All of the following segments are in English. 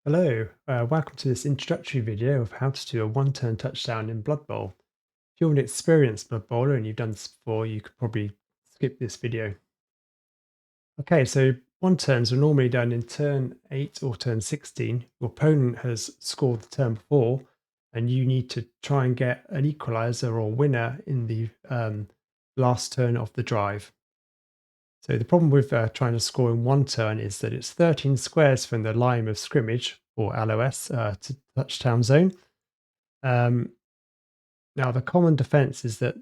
Hello, welcome to this introductory video of how to do a one-turn touchdown in Blood Bowl. If you're an experienced Blood Bowler and you've done this before, you could probably skip this video. Okay, so one turns are normally done in turn 8 or turn 16. Your opponent has scored the turn before, and you need to try and get an equalizer or winner in the last turn of the drive. So the problem with trying to score in one turn is that it's 13 squares from the line of scrimmage, or LOS, to touchdown zone. Um, Now, the common defense is that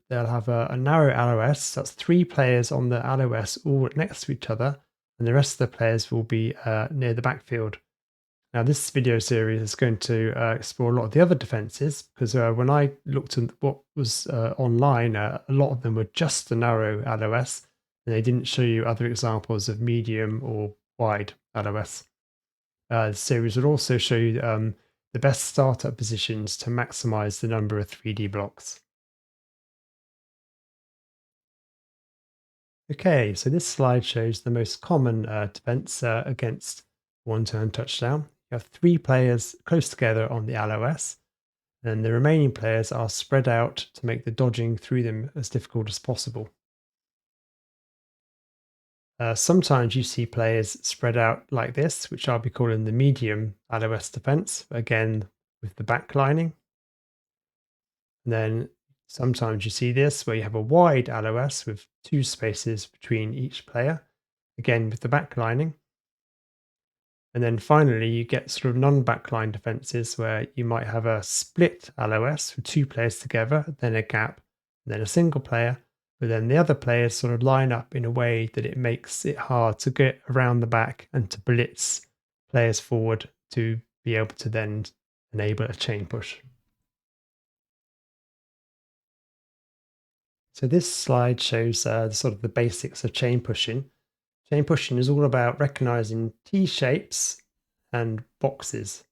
they'll have a narrow LOS. That's three players on the LOS all next to each other, and the rest of the players will be near the backfield. Now, this video series is going to explore a lot of the other defenses because when I looked at what was online, a lot of them were just the narrow LOS, and they didn't show you other examples of medium or wide LOS. The series will also show you the best startup positions to maximize the number of 3D blocks. Okay, so this slide shows the most common defense against one-turn touchdown. You have three players close together on the LOS, and the remaining players are spread out to make the dodging through them as difficult as possible. Sometimes you see players spread out like this, which I'll be calling the medium LOS defense, again with the backlining. And then sometimes you see this where you have a wide LOS with two spaces between each player, again with the backlining. And then finally, you get sort of non-backline defenses where you might have a split LOS with two players together, then a gap, then a single player, but then the other players sort of line up in a way that it makes it hard to get around the back and to blitz players forward to be able to then enable a chain push. So this slide shows sort of the basics of chain pushing. Chain pushing is all about recognizing T shapes and boxes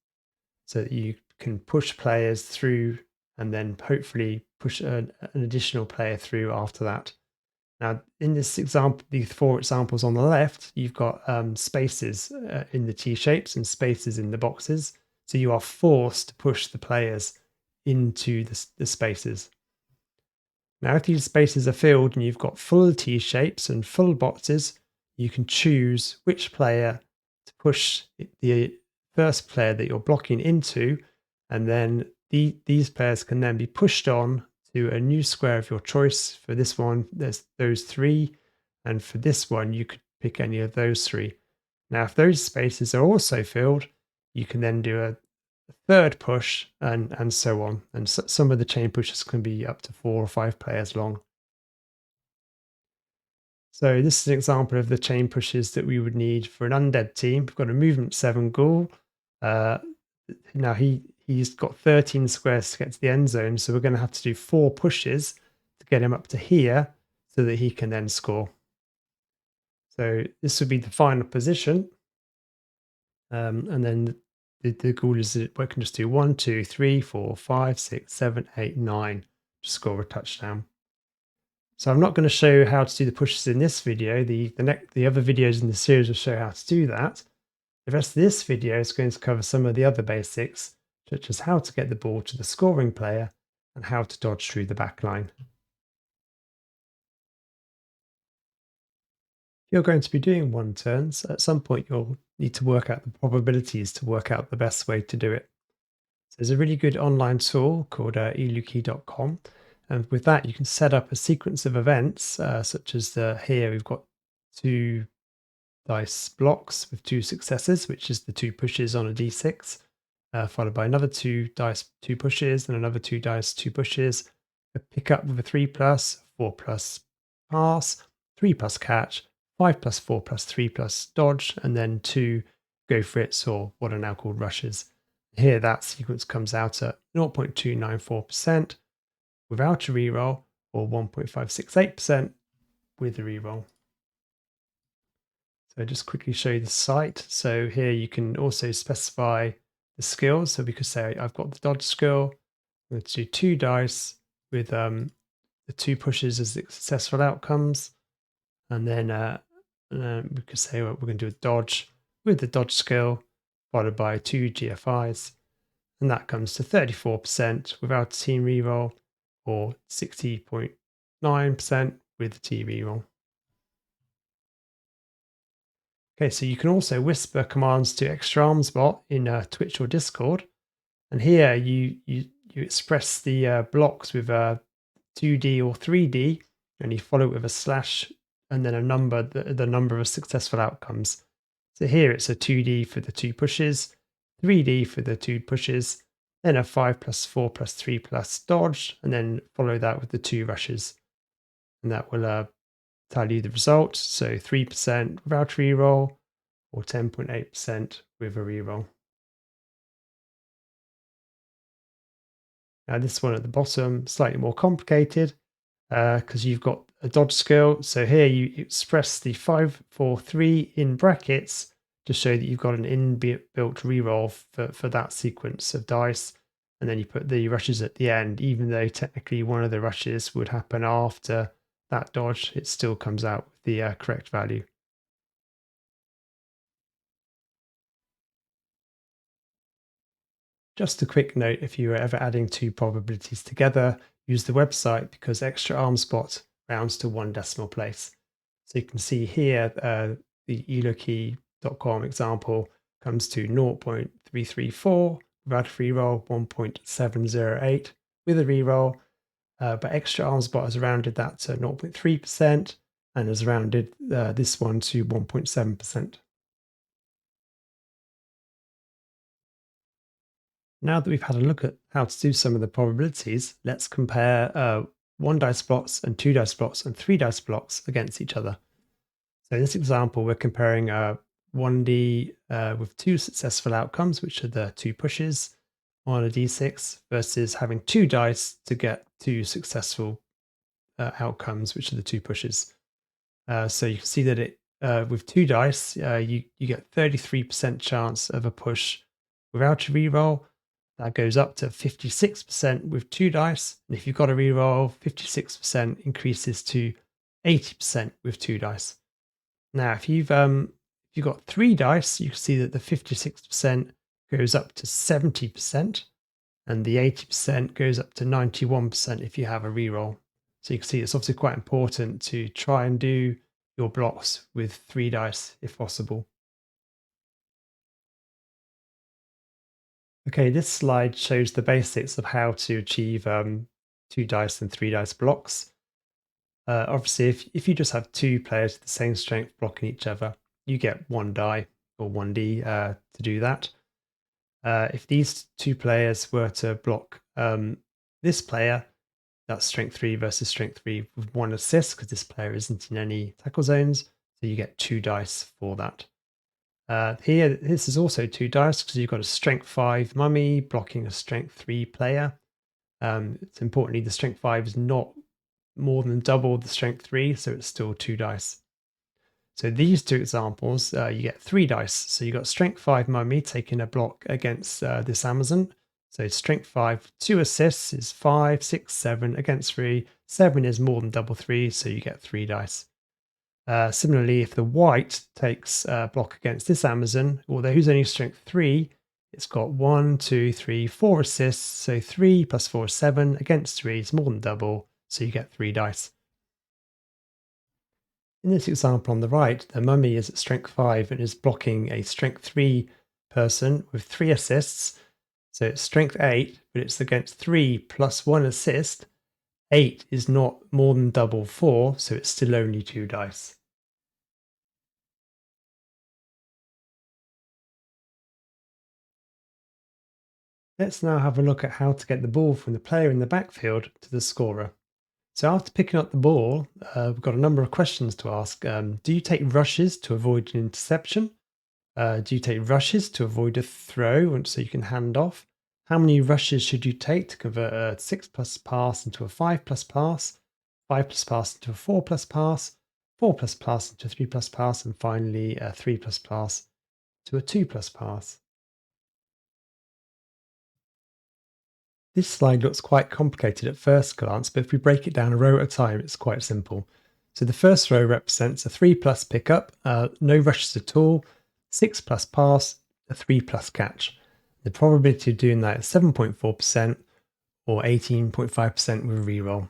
so that you can push players through and then hopefully push an additional player through after that. Now, in this example, these four examples on the left, you've got spaces in the T shapes and spaces in the boxes. So you are forced to push the players into the spaces. Now, if these spaces are filled and you've got full T shapes and full boxes, you can choose which player to push the first player that you're blocking into, and then these players can then be pushed on to a new square of your choice. For this one, there's those three, and for this one, you could pick any of those three. Now, if those spaces are also filled, you can then do a third push and so on. And some of the chain pushes can be up to 4 or 5 players long. So this is an example of the chain pushes that we would need for an undead team. We've got a movement 7 ghoul. Uh, Now he's got 13 squares to get to the end zone, so we're going to have to do 4 pushes to get him up to here so that he can then score. So this would be the final position. And then the goal is that we can just do 1, 2, 3, 4, 5, 6, 7, 8, 9 to score a touchdown. So I'm not going to show how to do the pushes in this video. The other videos in the series will show how to do that. The rest of this video is going to cover some of the other basics, such as how to get the ball to the scoring player and how to dodge through the back line. If you're going to be doing one turns, at some point you'll need to work out the probabilities to work out the best way to do it. So there's a really good online tool called elyoukey.com. And with that, you can set up a sequence of events, such as here we've got 2 dice blocks with 2 successes, which is the 2 pushes on a d6, followed by another 2 dice 2 pushes, and another 2 dice 2 pushes, a pick up with a 3+, 4+ pass, 3+ catch, 5+, 4+, 3+ dodge, and then 2 go for it, or what are now called rushes. Here, that sequence comes out at 0.294% without a reroll, or 1.568% with a reroll. So just quickly show you the site. So here you can also specify the skills. So we could say I've got the dodge skill. I'm going to do 2 dice with the 2 pushes as successful outcomes. And then we could say, well, we're going to do a dodge with the dodge skill. followed by 2 GFIs, and that comes to 34% without a team reroll, or 60.9% with the team reroll. Okay, so you can also whisper commands to ExtraArmsBot in Twitch or Discord, and here you express the blocks with 2D or 3D, and you follow it with a slash and then a number, the number of successful outcomes. So here it's a 2D for the 2 pushes, 3D for the 2 pushes, then a 5 plus 4 plus 3 plus dodge, and then follow that with the 2 rushes. And that will tell you the result. So 3% without a reroll, or 10.8% with a reroll. Now this one at the bottom, slightly more complicated because you've got a dodge skill. So here you express the 5, 4, 3 in brackets to show that you've got an inbuilt reroll for that sequence of dice. And then you put the rushes at the end, even though technically one of the rushes would happen after that dodge, it still comes out with the correct value. Just a quick note, if you are ever adding 2 probabilities together, use the website because ExtraArmsBot rounds to 1 decimal place. So you can see here, the elyoukey.com example comes to 0.334 without a reroll, 1.708 with a reroll, but ExtraArmsBot has rounded that to 0.3% and has rounded this one to 1.7%. Now that we've had a look at how to do some of the probabilities, let's compare 1 dice blocks and 2 dice blocks and 3 dice blocks against each other. So in this example, we're comparing 1D with 2 successful outcomes, which are the 2 pushes on a d6, versus having 2 dice to get 2 successful outcomes, which are the 2 pushes. So you can see that with 2 dice, you get 33% chance of a push without a reroll. That goes up to 56% with 2 dice. And if you've got a reroll, 56% increases to 80% with 2 dice. Now, if you've got 3 dice, you can see that the 56% goes up to 70%, and the 80% goes up to 91% if you have a reroll. So you can see it's obviously quite important to try and do your blocks with 3 dice if possible. Okay, this slide shows the basics of how to achieve 2 dice and 3 dice blocks. Obviously, if you just have 2 players with the same strength blocking each other, you get 1 die or 1d to do that. If these 2 players were to block this player, that's strength 3 versus strength 3 with 1 assist because this player isn't in any tackle zones, so you get 2 dice for that. Here, this is also 2 dice because you've got a strength 5 mummy blocking a strength 3 player. It's importantly, the strength 5 is not more than double the strength 3, so it's still 2 dice. So these 2 examples, you get 3 dice. So you've got strength 5 mummy taking a block against this Amazon. So strength 5, 2 assists is 5, 6, 7 against 3. 7 is more than double 3, so you get 3 dice. Similarly, if the white takes a block against this Amazon, although who's only strength 3, it's got 1, 2, 3, 4 assists. So 3 plus 4 is 7 against 3 is more than double, so you get 3 dice. In this example on the right, the mummy is at strength 5 and is blocking a strength 3 person with 3 assists. So it's strength 8, but it's against 3 plus 1 assist. 8 is not more than double 4, so it's still only 2 dice. Let's now have a look at how to get the ball from the player in the backfield to the scorer. So after picking up the ball, we've got a number of questions to ask. Do you take rushes to avoid an interception? Do you take rushes to avoid a throw so you can hand off? How many rushes should you take to convert a 6 plus pass into a 5 plus pass, 5 plus pass into a 4 plus pass, 4 plus pass into a 3 plus pass, and finally a 3 plus pass to a 2 plus pass? This slide looks quite complicated at first glance, but if we break it down a row at a time, it's quite simple. So the first row represents a 3 plus pickup, no rushes at all, 6 plus pass, a 3 plus catch. The probability of doing that is 7.4% or 18.5% with reroll.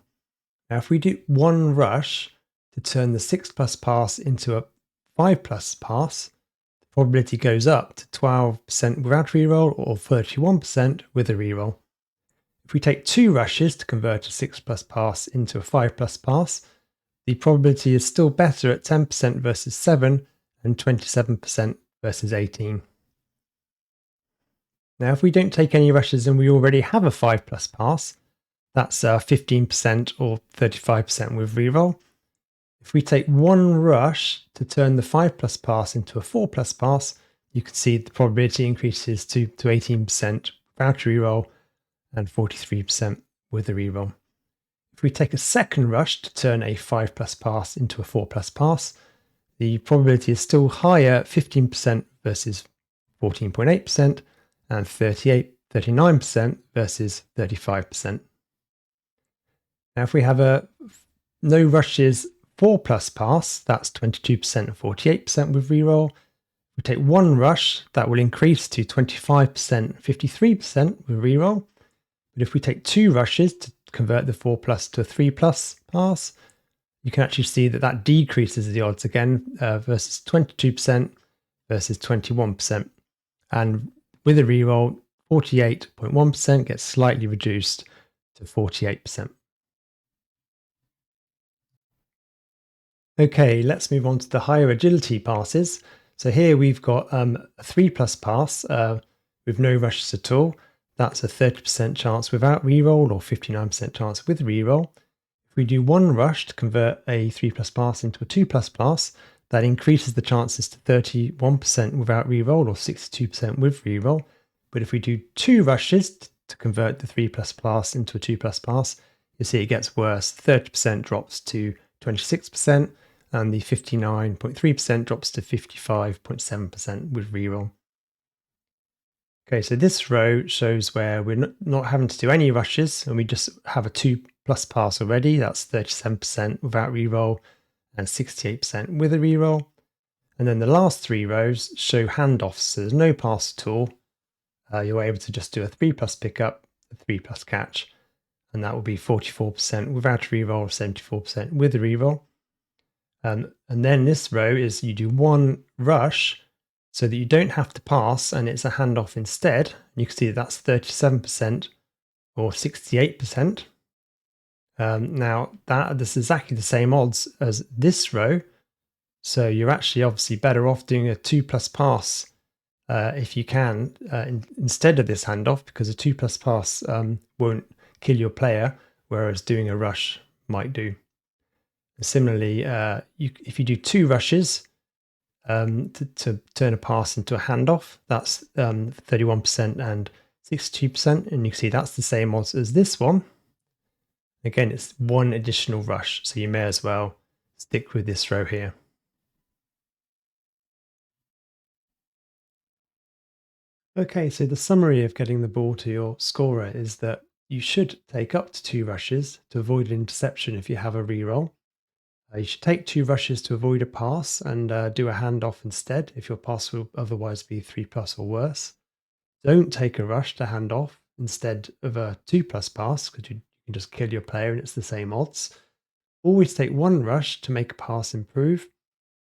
Now, if we do one rush to turn the 6 plus pass into a 5 plus pass, the probability goes up to 12% without reroll or 31% with a reroll. If we take 2 rushes to convert a 6 plus pass into a 5 plus pass, the probability is still better at 10% versus 7 and 27% versus 18. Now, if we don't take any rushes and we already have a 5 plus pass, that's 15% or 35% with reroll. If we take one rush to turn the 5 plus pass into a 4 plus pass, you can see the probability increases to 18% without reroll and 43% with a reroll. If we take a second rush to turn a 5 plus pass into a 4 plus pass, the probability is still higher at 15% versus 14.8% and 39% versus 35%. Now, if we have a no rushes 4 plus pass, that's 22% and 48% with reroll. If we take one rush, that will increase to 25%, 53% with reroll. But if we take 2 rushes to convert the 4 plus to a 3 plus pass, you can actually see that that decreases the odds again versus 22% versus 21%. And with a reroll, 48.1% gets slightly reduced to 48%. Okay, let's move on to the higher agility passes. So here we've got a 3 plus pass with no rushes at all. That's a 30% chance without reroll or 59% chance with reroll. If we do one rush to convert a 3 plus pass into a 2 plus pass, that increases the chances to 31% without reroll or 62% with reroll. But if we do 2 rushes to convert the 3 plus pass into a 2 plus pass, you see it gets worse. 30% drops to 26% and the 59.3% drops to 55.7% with reroll. Okay, so this row shows where we're not having to do any rushes and we just have a 2 plus pass already. That's 37% without reroll and 68% with a reroll. And then the last 3 rows show handoffs, so there's no pass at all. You're able to just do a 3 plus pickup, a 3 plus catch, and that will be 44% without a reroll, 74% with a reroll. And then this row is you do one rush so that you don't have to pass and it's a handoff instead. You can see that's 37% or 68%. Now this is exactly the same odds as this row. So you're actually obviously better off doing a 2 plus pass if you can instead of this handoff, because a 2 plus pass won't kill your player, whereas doing a rush might do. Similarly, if you do 2 rushes to turn a pass into a handoff, that's 31% and 62%, and you can see that's the same odds as this one. Again, it's one additional rush, so you may as well stick with this row here. Okay, so the summary of getting the ball to your scorer is that you should take up to 2 rushes to avoid an interception if you have a reroll. You should take 2 rushes to avoid a pass and do a handoff instead if your pass will otherwise be 3 plus or worse. Don't take a rush to hand off instead of a 2 plus pass, because you can just kill your player and it's the same odds. Always take 1 rush to make a pass improve.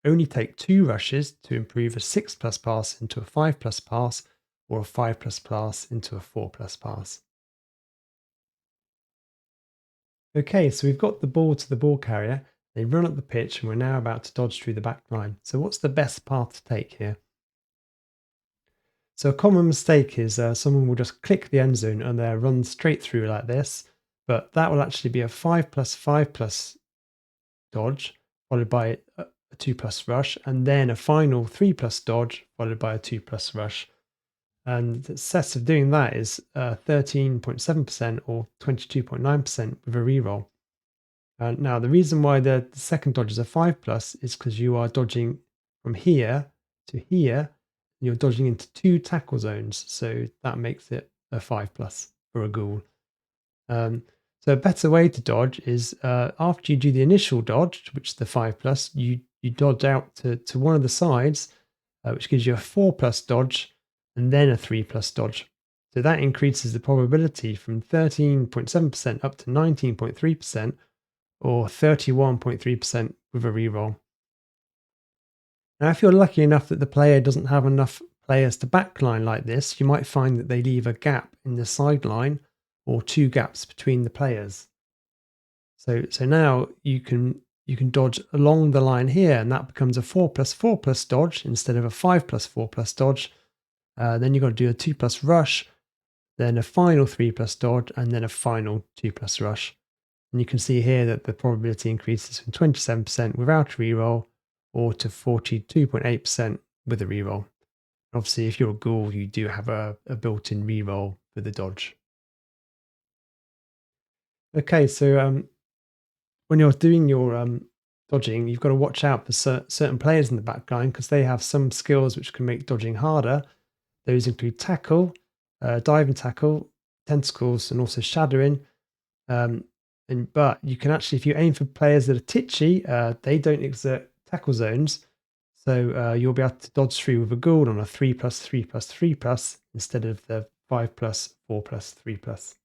Only take 2 rushes to improve a 6 plus pass into a 5 plus pass or a 5 plus pass into a 4 plus pass. Okay, so we've got the ball to the ball carrier. They run up the pitch and we're now about to dodge through the back line. So what's the best path to take here? So a common mistake is someone will just click the end zone and they'll run straight through like this, but that will actually be a 5 plus 5 plus dodge followed by a 2 plus rush, and then a final 3 plus dodge followed by a 2 plus rush. And the success of doing that is 13.7% or 22.9% with a reroll. Now, the reason why the second dodge is a 5 plus is because you are dodging from here to here. You're dodging into 2 tackle zones, so that makes it a 5 plus for a ghoul. So a better way to dodge is after you do the initial dodge, which is the 5 plus, you dodge out to one of the sides, which gives you a 4 plus dodge and then a 3 plus dodge. So that increases the probability from 13.7% up to 19.3%, or 31.3% with a reroll. Now, if you're lucky enough that the player doesn't have enough players to backline like this, you might find that they leave a gap in the sideline or two gaps between the players. So now you can dodge along the line here, and that becomes a 4 plus 4 plus dodge instead of a 5 plus 4 plus dodge. Then you've got to do a 2 plus rush, then a final 3 plus dodge, and then a final 2 plus rush. And you can see here that the probability increases from 27% without a reroll or to 42.8% with a reroll. Obviously, if you're a ghoul, you do have a built-in reroll for the dodge. Okay, so when you're doing your dodging, you've got to watch out for certain players in the backline because they have some skills which can make dodging harder. Those include tackle, dive and tackle, tentacles, and also shadowing. But you can actually, if you aim for players that are titchy, they don't exert tackle zones. So you'll be able to dodge through with a ghoul on a 3 plus 3 plus 3 plus instead of the 5 plus 4 plus 3 plus.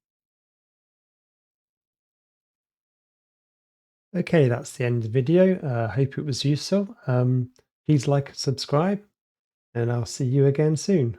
Okay, that's the end of the video. Hope it was useful. Please like and subscribe, and I'll see you again soon.